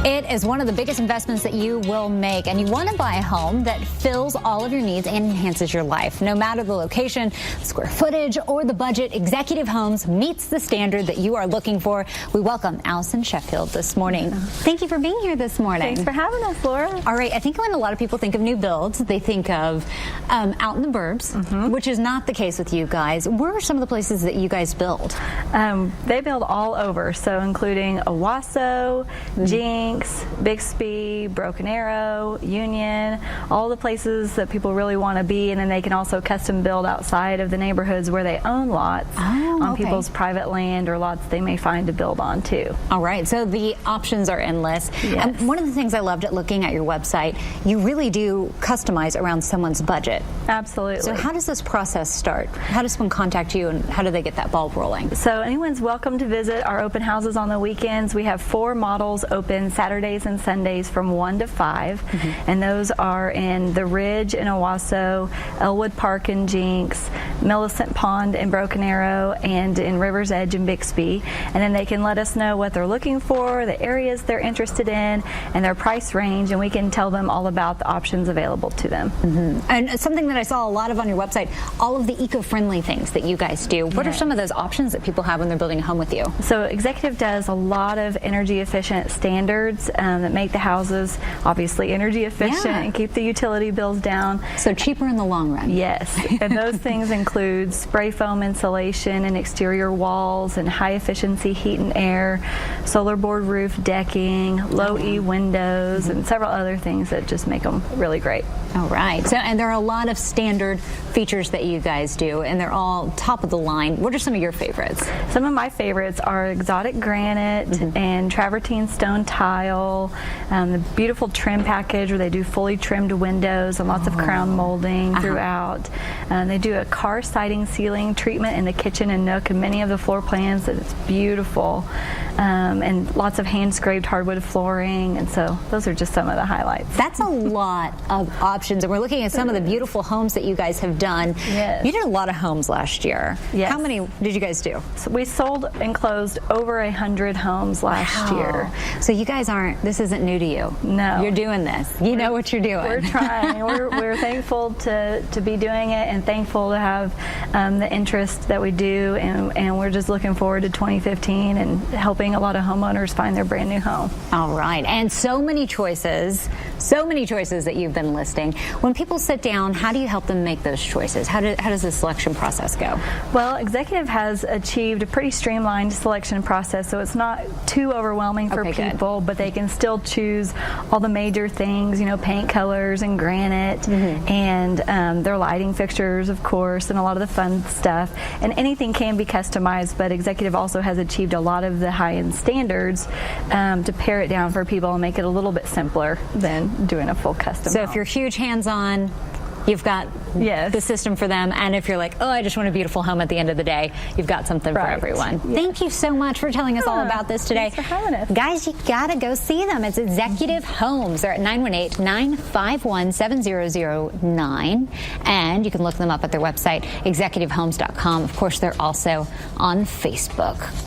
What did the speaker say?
It is one of the biggest investments that you will make, and you want to buy a home that fills all of your needs and enhances your life. No matter the location, square footage, or the budget, Executive Homes meets the standard that you are looking for. We welcome Allison Sheffield this morning. Thank you for being here this morning. Thanks for having us, Laura. All right, I think when a lot of people think of new builds, they think of out in the burbs, which is not the case with you guys. Where are some of the places that you guys build? They build all over, so including Owasso, Jinx, Bixby, Broken Arrow, Union, all the places that people really want to be, and then they can also custom build outside of the neighborhoods where they own lots on people's private land or lots they may find to build on too. All right, so the options are endless. Yes. One of the things I loved at looking at your website, you really do customize around someone's budget. Absolutely. So how does this process start? How does someone contact you, and how do they get that ball rolling? So anyone's welcome to visit our open houses on the weekends. We have 4 models open Saturdays and Sundays from 1 to 5, and those are in the Ridge in Owasso, Elwood Park in Jinx, Millicent Pond in Broken Arrow, and in River's Edge in Bixby. And then they can let us know what they're looking for, the areas they're interested in, and their price range, and we can tell them all about the options available to them. And something that I saw a lot of on your website, all of the eco-friendly things that you guys do. What are some of those options that people have when they're building a home with you? So Executive does a lot of energy efficient standards that make the houses obviously energy efficient and keep the utility bills down. So cheaper in the long run. Yes, and those things include spray foam insulation and exterior walls and high efficiency heat and air, solar board roof decking, low E windows, and several other things that just make them really great. All right. So, and there are a lot of standard features that you guys do, and they're all top of the line. What are some of your favorites? Some of my favorites are exotic granite and travertine stone tile, the beautiful trim package where they do fully trimmed windows and lots of crown molding throughout. They do a car siding ceiling treatment in the kitchen and nook, and many of the floor plans. It's beautiful. And lots of hand-scraped hardwood flooring, and so those are just some of the highlights. That's a lot of options, and we're looking at some of the beautiful homes that you guys have done. Yes. You did a lot of homes last year. Yes. How many did you guys do? So we sold and closed over 100 homes last year. So you guys this isn't new to you. No. You're doing this. You know what you're doing. We're trying. we're thankful to be doing it, and thankful to have the interest that we do, and we're just looking forward to 2015 and helping a lot of homeowners find their brand new home. All right, and so many choices that you've been listing. When people sit down, how do you help them make those choices? How does the selection process go? Well, Executive has achieved a pretty streamlined selection process, so it's not too overwhelming for people, but they can still choose all the major things, paint colors and granite, and their lighting fixtures, of course, and a lot of the fun stuff. And anything can be customized, but Executive also has achieved a lot of the high-end standards to pare it down for people and make it a little bit simpler than doing a full custom home. If you're huge hands-on, you've got the system for them, and if you're like, oh, I just want a beautiful home at the end of the day, you've got something for everyone. Thank you so much for telling us all about this today. Thanks for having us. Guys, you gotta go see them. It's Executive Homes. They're at 918-951-7009, and you can look them up at their website, executivehomes.com. Of course, they're also on Facebook.